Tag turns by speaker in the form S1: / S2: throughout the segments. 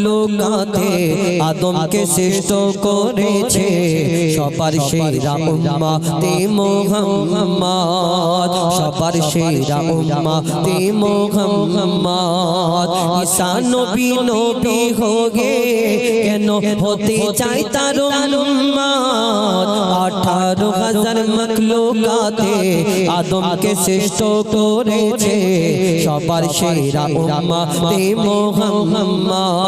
S1: মখলুকাতে আদমকে শ্রেষ্ঠ করেছে সবার সেরা উম্মতে মুহাম্মদ সবার সেরা উম্মতে মুহাম্মদ ঈসা নবী নবী হোগে কেন হতে চাই তার উম্মত 18,000 মখলুকাতে আদমকে শ্রেষ্ঠ করেছে সবার সেরা উম্মতে মুহাম্মদ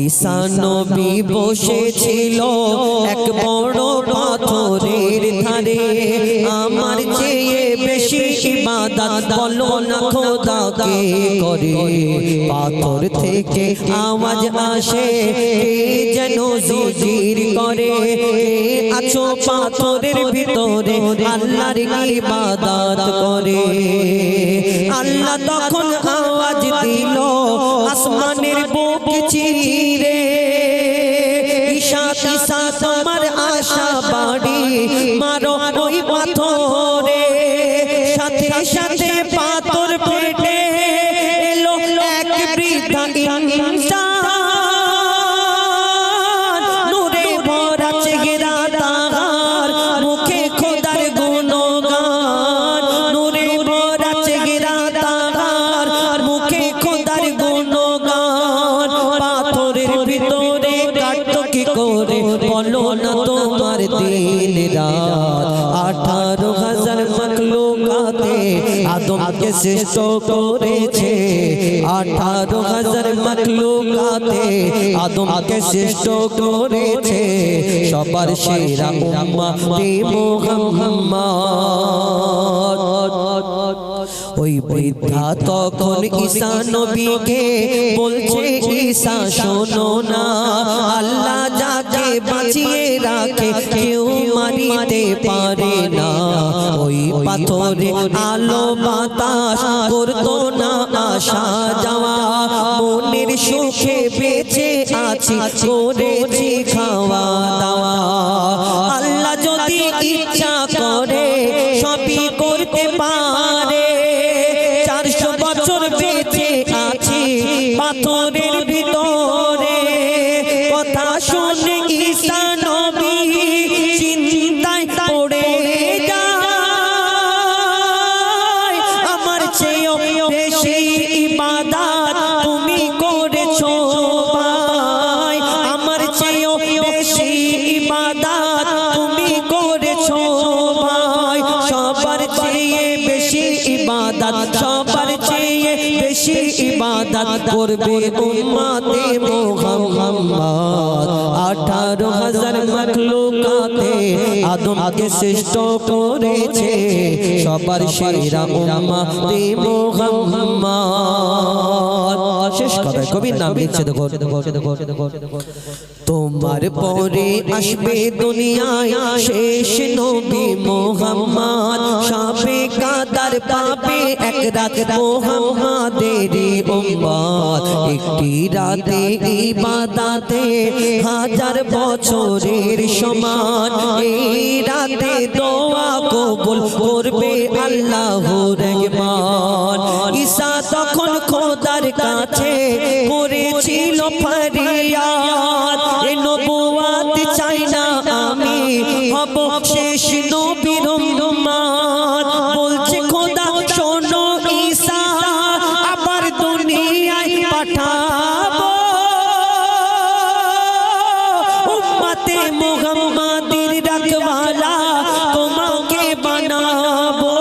S1: ঈসা নবী বসেছিল এক বড় পাথরের ধারে আমার চেয়ে বেশি ইবাদত বলো না খোদাকে করে পাথর থেকে আওয়াজ আসে কে যেন জিকির করে আছো পাথরের ভিতরে আল্লাহর ইবাদত করে আল্লাহ তখন আওয়াজ দিল আসমানের বুক চিরে ঈশা ঈশা তোমার আশা বাড়ি মারো ওই পাথরে সাথে সাথে পাথর ফেটে এলো এক বৃদ্ধা ইনসান নূরে ভরা চেহারা তার মুখে খোদার গুণগান নূরে ভরা চেহারা তার মুখে খোদার গুণগান পাথরের ভিতরে কাটতো কি করে বলো না তোমার দিন রাত 18,000 মখলুকাতে আদমকে শ্রেষ্ঠ করেছে 18,000 মখলুকাতে আদমকে শ্রেষ্ঠ করেছে সবার সেরা উম্মতে মুহাম্মদ ওই বৃদ্ধা তখন ঈসা নবীকে বলছে ঈসা শোনো না আল্লাহ যাকে বাঁচিয়ে রাখে কেউ মারিতে পারে না ওই পাথরে আলো বাতাস করতো না আসা যাওয়া মনের সুখে বেঁচে আছি করেছি খাওয়া দাওয়া আল্লাহ যদি ইচ্ছা করে সবই করতে পারে 400 বছর বেঁচে আছি পাথরের ভিতরে কথা শুনে ঈসা নবী চিন্তায় পড়ে যায় আমার চেয়েও বেশি ইবাদত তুমি করেছো ভাই আমার চেয়েও বেশি ইবাদত তুমি করেছো ভাই সবার চেয়ে বেশি ইবাদত সবার চেয়ে বেশি ইবাদত করবে উম্মতে মুহাম্মদ 18,000 মখলুকাতে আদমকে শ্রেষ্ঠ করেছে সবার সেরা উম্মতে মুহাম্মদ শেষ কথা কবির নাম লিখছে দেখো তোমার পরে আসবে দুনিয়ায় শেষ নবী মুহাম্মদ সবে কাদার পাবে এক রাত মুহাম্মাদের উম্মত একটি রাতে ইবাদতে 1000 বছরের সমান এই রাতে দোয়া কবুল করবে আল্লাহর রহমান ঈসা তখন খোদার কাছে করেছিল ফরিয়াদ এ নবুয়ত চাই না আমি হব শেষ নবীর উম্মত বলছে খোদা শোনো ঈসা আবার দুনিয়ায় পাঠাবো উম্মতে মুহাম্মাদের রাখওয়ালা তোমাকে বানাবো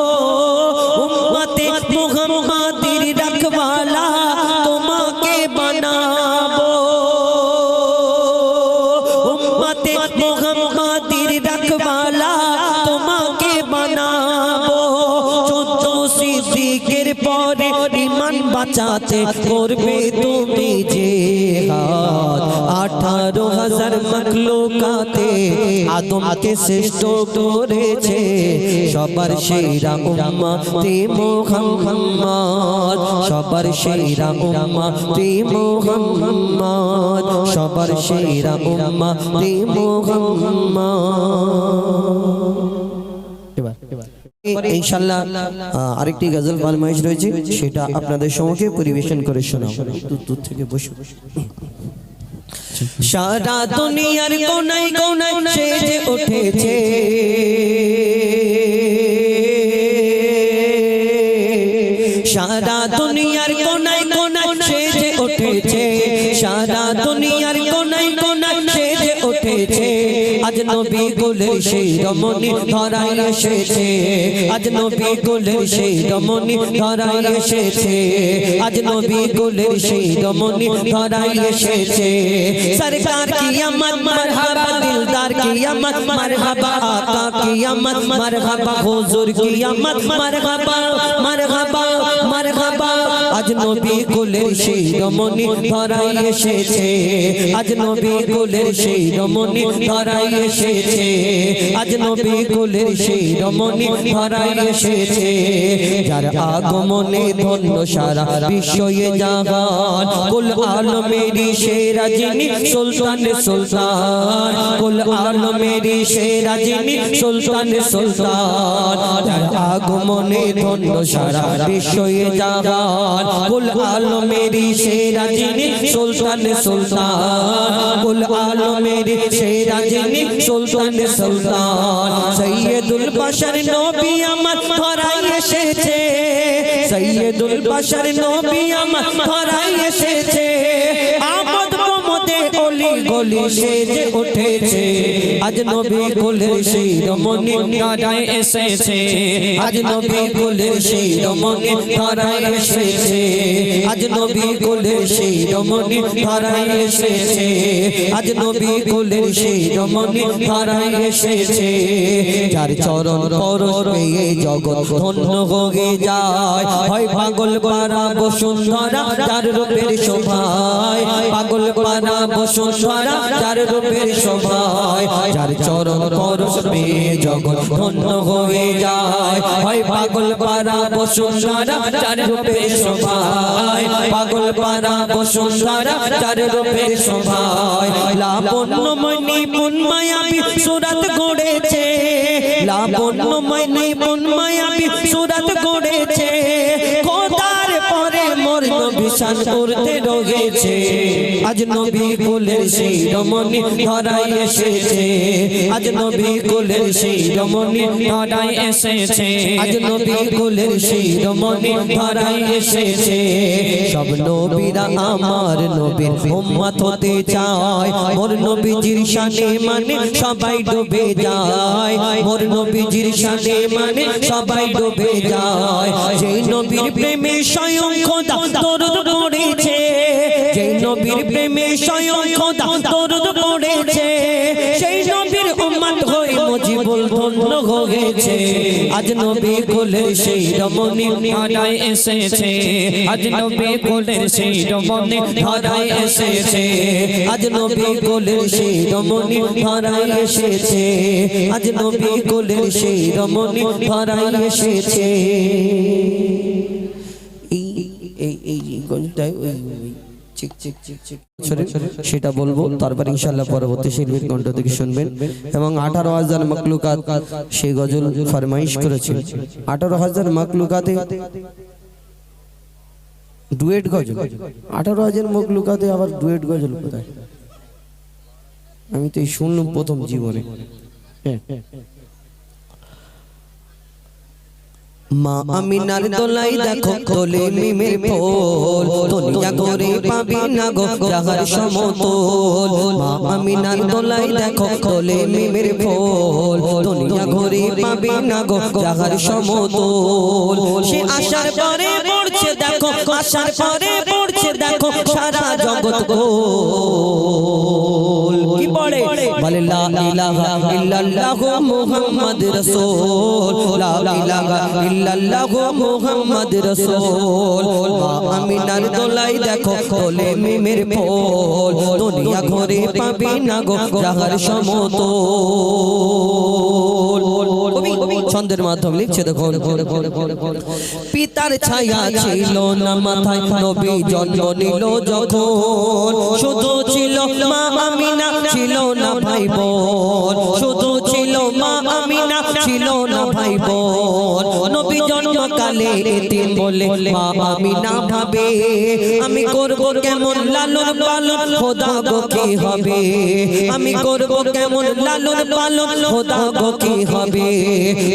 S1: উম্মতে মুহাম্মাদের রাখওয়ালা তোমাকে বানাবো উম্মতে মুহাম্মাদের রাখওয়ালা তোমাকে বানাবো 14 সিদ্দিকের পরে ঈমান বাঁচাতে করবে তুমি জিহাদ 18,000 মখলুকাতে আদমকে শ্রেষ্ঠ করেছে সবার সেরা উম্মতে মুহাম্মদ সবার সেরা উম্মতে মুহাম্মদ সবার সেরা উম্মতে মুহাম্মদ ইনশাআল্লাহ আরেকটি গজল ফরমাইশ রয়েছে, সেটা আপনাদের সম্মুখে পরিবেশন করে শোনাবো। দূর থেকে বসে সারা দুনিয়ার কোনায় কোনায় সেজে উঠেছে, সারা দুনিয়ার কোনায় কোনায় সেজে উঠেছে, সারা দুনিয়ার কোনায় কোনায় সেজে উঠেছে। আজ নবী কুলের সেই রমণী ধরায় এসেছে, আজ নবী কুলের সেই রমণী ধরায় এসেছে, আজ নবী কুলের সেই রমণী ধরায় এসেছে। সরকার কি আমত মারহাবা, দিলদার কি আমত মারহাবা, আকা কি আমত মারহাবা, হুজুর কি আমত মারহাবা, মারহাবা মারহাবা। আজ নবী কুলের সেই রমণী ধরায় এসেছে, আজ নবী কুলের সেই রমণী ধরায় এসেছে, আজ নবী কুলের সেই রমণী ধরায় এসেছে। যার আগমনে ধন্য সারা বিশ্বয়ে জাহান, কুল আলমেরি সেরা যিনি সুলতান সুলতান, কুল আলমেরি সেরা যিনি সুলতান সুলতান। যার আগমনে ধন্য সারা বিশ্বয়ে জাহান, কুল আলমেরি সেরা যিনি সুলতান সুলতান, কুল আলমেরি সেরা যিনি সুলতান সুলতান। সৈয়দুল বাশার নবী আমার ধরায় এসেছে, সৈয়দুল বাশার নবী আমার ধরায় এসেছে। আমদ প্রমোদে অলি গলি সেজে উঠেছে, আজ নবী কুলের সেই রমণী ধরায় এসেছে, আজ নবী কুলের সেই রমণী ধরায় এসেছে, আজ নবী কুলের সেই রমণী ধরায় এসেছে, আজ নবী কুলের সেই রমণী ধরায় এসেছে। যার চরণ পরশ পেয়ে জগৎ ধন্য হয়ে যায়, হয় পাগল পারা বসুন্ধরা যার রূপের শোভায়, পাগল পারা বসুন্ধরা যার রূপের শোভায়। যার চরণ পরশ পেয়ে জগৎ ধন্য হয়ে যায়, হয় পাগল পারা বসুন্ধরা যার রূপের শোভায়, পাগল পারা বসুন্ধরা যার রূপের শোভায়। লাবণ্যময় নিপুণ মায়াবী সুরাত গড়েছে, লাবণ্যময় নিপুণ মায়াবী সুরাত গড়েছে। খোদার পরে মোর নবী শান করতে রয়েছে, আজ নবী কুলের সেই রমণী ধরায় এসেছে, আজ নবী কুলের সেই রমণী ধরায় এসেছে, আজ নবী কুলের সেই রমণী ধরায় এসেছে। সব নবীরা আমার নবীর উম্মত হতে চায়, মোর নবীজির শানে মানে সবাই ডুবে যায়, মোর নবীজির শানে মানে সবাই ডুবে যায়। যেই নবীর প্রেমে স্বয়ং খোদা দরুদ পড়েছে, যেই নবীর প্রেমে স্বয়ং খোদা দরুদ পড়েছে, সেই নবীর উম্মত হয়ে মুজিবুল ধন্য হয়েছে। আজ নবী কুলের সেই রমণী ধরায় এসেছে, আজ নবী কুলের সেই রমণী ধরায় এসেছে, আজ নবী কুলের সেই রমণী ধরায় এসেছে, আজ নবী কুলের সেই রমণী ধরায় এসেছে। এই গজলটাই চিক চিক চিক চিক সেটা বলবো, তারপর ইনশাআল্লাহ পরবর্তী শিল্পীর কণ্ঠ থেকে শুনবেন। এবং 18,000 মাকলুকাত সেই গজল ফরমাইশ করেছে। 18,000 মাকলুকাতে ডুয়েট গজল, 18,000 মাকলুকাতে আবার ডুয়েট গজল কোথায়? আমি তো এই শুনলাম প্রথম জীবনে। মা আমিনার দোলাই দেখো তোলে মিমের ফুল, দুনিয়া ঘুরে পাবি না গো যাহার সমতল। মা আমিনার দোলাই দেখো তোলে মিমের ফুল, দুনিয়া ঘুরে পাবি না গো যাহার সমতল। সে আসার পরে পড়ছে দেখো, আসার পরে পড়ছে দেখো সারা জগৎ গোল। কি পড়ে? বলে লা ইলাহা ইল্লাল্লাহু মুহাম্মদ রাসূল, লা ইলাহা ইল্লাল্লাহু মুহাম্মদ রাসূল। মা আমিনার দোলাই দেখো তোলে মিমের ফুল, দুনিয়া ঘুরে পাবি না গো যাহার সমতল। ছন্দের মাধ্যমে লিখছে দেখো, পিতার ছায়া ছিল না মাথায় নবী জন্ম নিল যখন, শুধু ছিল মা আমিনা ছিল না ভাই বোন, শুধু ছিল মা আমিনা ছিল না ভাই বোন নবী জন্মকালে এতিম বলে মা আমিনা ভাবে আমি করব কেমন লালন পালন খোদা গো কি হবে আমি করব কেমন লালন পালন খোদা গো কি হবে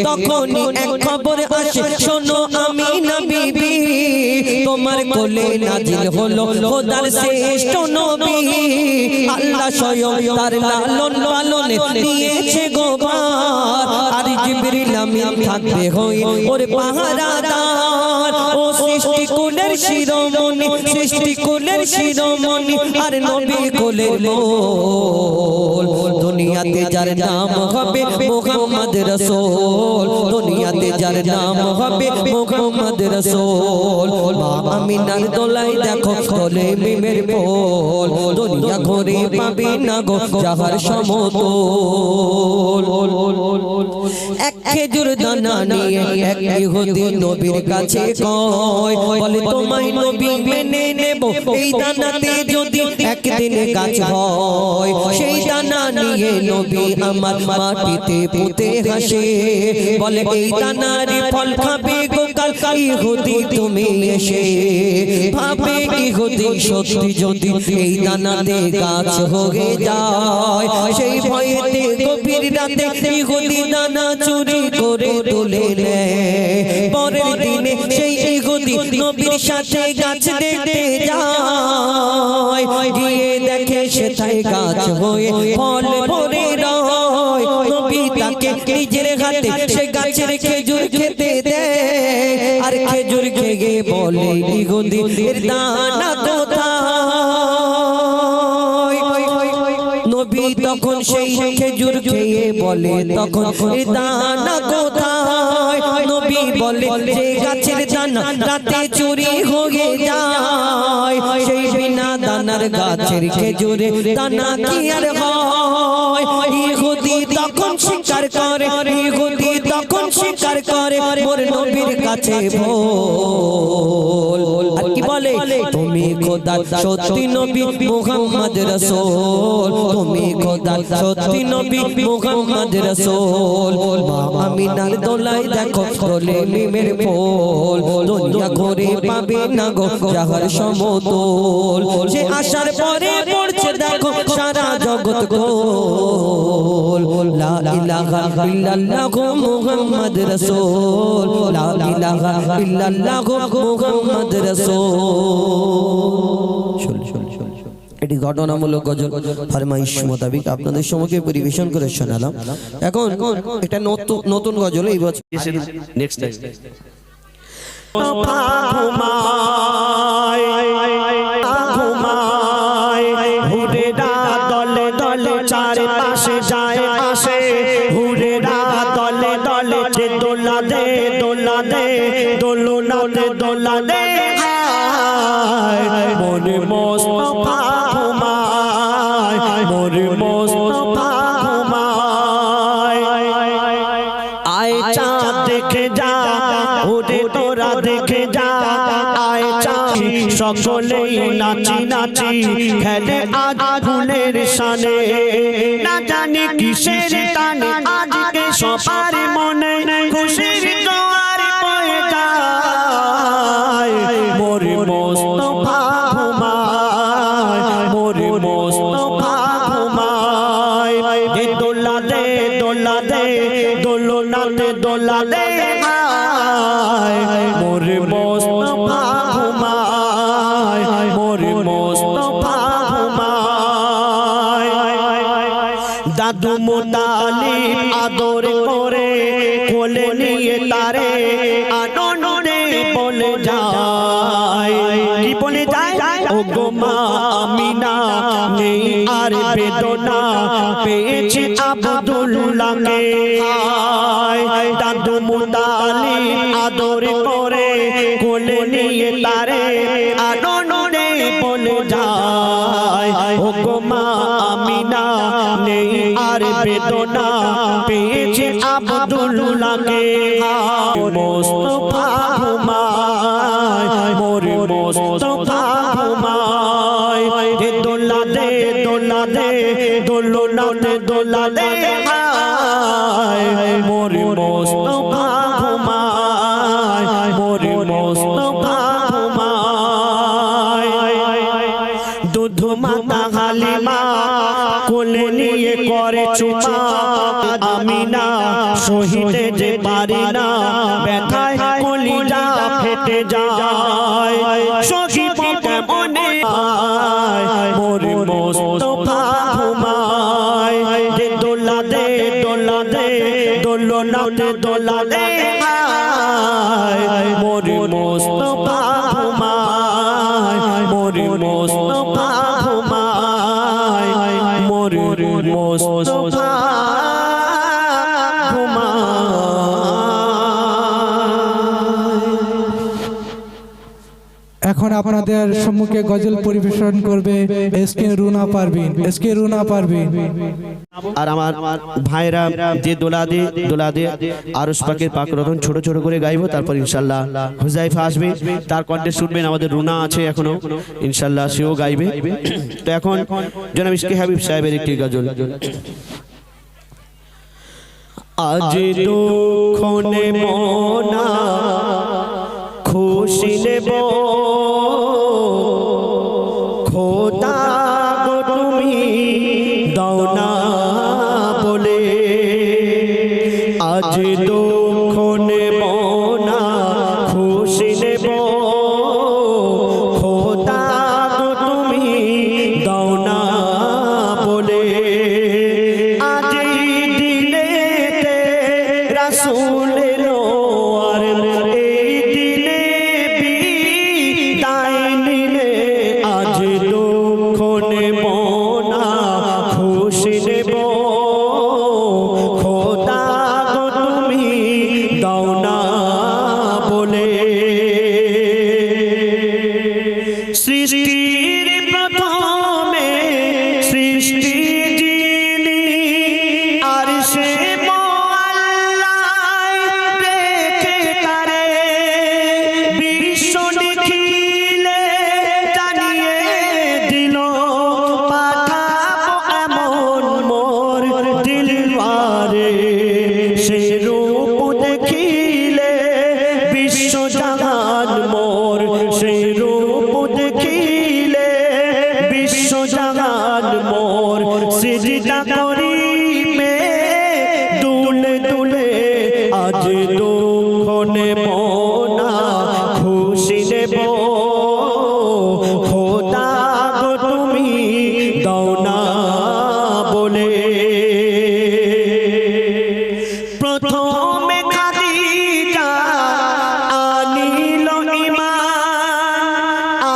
S1: তখনই এক খবর আসে শোনো আমিনা বিবি তোমার কোলে নাজিল হলো খোদার শ্রেষ্ঠ নবী আল্লাহ স্বয়ং তার লালন পালনে নিয়েছে গো ভার আর জিবরিল আমিন থাকবে হই ওর পাহারাদার ও সৃষ্টি কুলের শিরোমণি সৃষ্টি কুলের শিরোমণি আর নবী কোলের মোল দুনিয়াতে যার নাম হবে মুহাম্মদ রাসূল দুনিয়াতে যার নাম হবে মুহাম্মদ রাসূল মা আমিনার দোলাই দেখো কোলে মিমের পোল দুনিয়া ঘুরে পাবে না গো যাহার সমতল এক খেজুর দানা নিয়ে এক ইহুদি নবীর কাছে কয় বলে তোমায় নবী মেনে নেব এই দানাতে যদি একদিন গাছ হয় সেই দানা নিয়ে নবী আমার মাটিতে পুঁতে হাসে বলে এই দানার ফল খাবে গো কাল ইহুদি তুমি এসে ভাবে ইহুদি সত্যি যদি এই দানাতে গাছ হয়ে যায় সেই ভয়েতে গভীর রাতে ইহুদি দানা চুরি করে তুলে নেয় পরের দিনে সেই ইহুদি নবীর সাথে গাছ দেখতে যায় গিয়ে দেখে সেটাই গাছ হয়ে ফল ভরে রয় নবী তাকে নিজের হাতে সে গাছের খেজুর খেতে দেয় আর খেজুর খেয়ে বলে ইহুদি এর দানা কোথায় নবী তখন সেই খেজুর খেয়ে বলে তখন এর দানা কোথায় নবী বলে যে গাছের দানা রাতে চুরি হয়ে যায় সেই বিনা দানার গাছের খেজুরে দানা কি আর হয় ইহুদি তখন স্বীকার করে ইহুদি তখন স্বীকার করে মোর নবীর কাছে বল আর কি বলে তুমি খোদা সত্যি নবী মুহাম্মদ রাসূল তুমি খোদা সত্যি নবী মুহাম্মদ রাসূল মা আমিনার দোলাই দেখো কোলে মিমের পোল দুনিয়া ঘুরে পাবে না গো যাহার সমতল যে আসার পরে পড়ছে দেখো সারা জগৎ গোল লা ইলাহা ইল্লাল্লাহু মুহাম্মদ রাসূল লা ইলাহা ইল্লাল্লাহু মুহাম্মদ রাসূল এটি ঘটনামূলক গজল ফরমাইশ মোতাবেক আপনাদের সম্মুখে পরিবেশন করে শোনালাম এখন এটা নতুন গজল এই বছর
S2: নেক্সট টাইম
S3: দলে দলে চারপাশে যায় আসে হুরেরা দলে দলে যে দোলা দে দোলনা দে দোলা দে মনে মোস্তফা ঘুমায় মনে মোস্তফা ঘুমায় আয় চাঁদ দেখে যা ওরে তোরা দেখে যা আয় চাঁদ সকলেই নাচি নাচি খেলে আজ ফুলের সানে না জানি কিসের টানে আজকে সবার মনে খুশির জোয়ার বয়ে যায় মোরে মোস্তফা ঘুমায় মোরে মোস্তফা ঘুমায় দোলা দে দোলনা দে দোলা দে মোরে মোস্তফা ঘুমায় মোরে মোস্তফা ঘুমায় দাদু মুতালিব আদর করে কোলে নিয়ে তারে আনন্দে বলে যায় কি বলে যায় ও গো মা আমিনা নেই আর বেদনা পেয়েছি আব্দুল্লাহকে দাদু মুতালিব আদর করে কোলে নিয়ে তারে আনন্দে বলে যায় ও গো মা আমিনা নেই আর বেদনা পেয়েছি আব্দুল্লাহকে মোস্তফা ঘুমায় মোরে মোস্তফা ঘুমায় দোলা দে দোলনা দে দোলা দে মোরে মোস্তফা দুধু মাতা হালিমা কোলে নিয়ে করে চুমা আমি না সহিতে যে পারি না ব্যথায় কলিজা ফেটে যায় সখিব কেমনে মোর মোস্তফা ঘুমায় যে দোলা দে দোলনাতে দোলা দে মোর মোস্তফা ঘুমায় মোর মোস্তফা ঘুমায় মোর মোস্তফা
S2: এখন আপনাদের সম্মুখে গজল পরিবেশন করবে এসকে রুনা পারভিন।
S3: আর আমার ভাইরা যে দোলা দে আরশ পাকের পাক রতন ছোট ছোট করে গাইবো, তারপর ইনশাআল্লাহ হুজাইফা আসবে, তার কণ্ঠে শুনবেন। আমাদের রুনা আছে এখনো, ইনশাআল্লাহ সেও গাইবে। তো এখন জনাব ইশকে হাবিব সাহেবের একটি গজল। আজ দুঃখনে মনা খুশি নেব খোদা গো তুমি দাও না বলে, আজ দুঃখনে মনা খুশি নেব খোদা গো তুমি দাও না বলে, আজ দিনেতে রাসূল এলো আর এই দিনে বিদায় নিলে, আজ দুঃখনে মনা খুশি নেব খোদা গো তুমি দাও না বলে। সৃষ্টির প্রথমে সৃষ্টি যিনি আর সে রেখে তারে বিশ্ব নিখিলে জানিয়ে দিল, পাঠাবো এমন মোর দিলওয়ারে, সে রূপ দেখিলে বিশ্ব জাহান মোর, সে রূপ দেখিলে বিশ্ব জাহান মোর, সিজদা করিবে দুলে দুলে, আজ দুঃখনে মনা খুশি নেব খোদা গো তুমি দাও না বলে। প্রথমে খাদিজা আনিল ঈমান,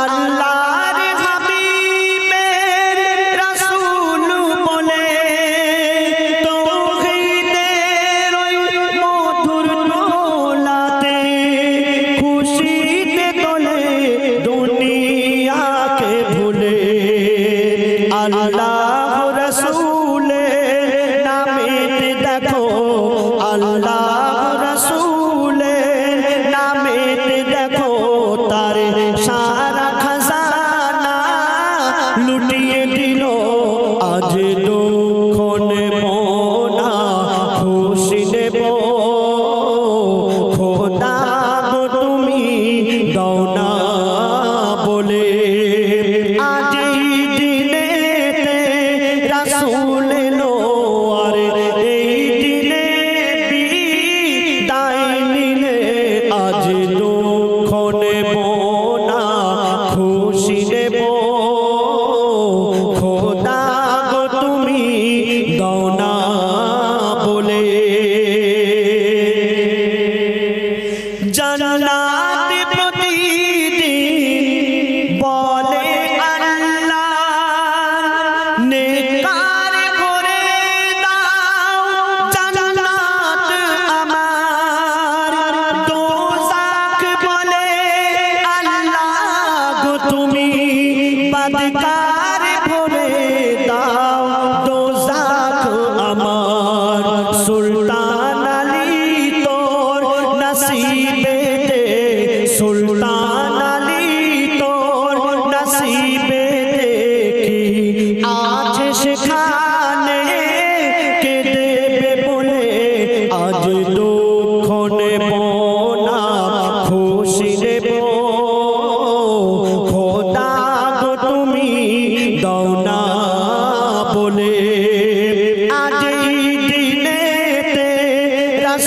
S3: আল্লাহর হাবিবের রাসূল বলে, তৌহিদের ওই মধুর দোলাতে খুশিতে তোলে দুনিয়াকে ভুলে, আল্লাহ রাসূলের নামেতে দেখো, আল্লাহ রাসূলের নামেতে দেখো তার সারা খাজানা লুটিয়ে দিল, আজ দুঃখনে মনা খুশি নেব খোদা গো তুমি দাও না বলে, আজ দিনেতে রাসূল এলো আর এই দিনে বিদায় নিলে, আজ দুঃখনে মনা খুশি নেব খোদা গো তুমি দাও না বলে। জান্নাত প্রতিদিন বলে আল্লাহ, নেকার ভরে দাও জান্নাত আমার, দোজাখ বলে আল্লাহ গো তুমি বদকার ভরে দাও দোজাখ আমার, সুলতান আলী তোর নসিবেতে, সুলতান আলী তোর নসিবেতে কি আছে সেখানে কে দেবে বলে, আজ দুঃখনে মনা খুশি নেব খোদা গো তুমি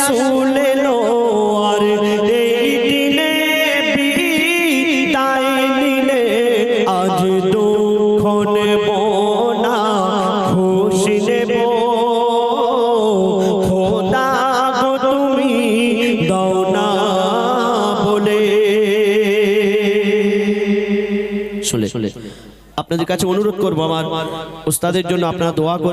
S3: রাসূল এলো আর এই দিনে বিদায় নিলে আজ দুঃখ নেব না খুশি নেব খোদা গো তুমি দাও না বলে শুনে আপনাদের কাছে অনুরোধ করবো আমার উস্তাদের জন্য আপনারা দোয়া করবেন।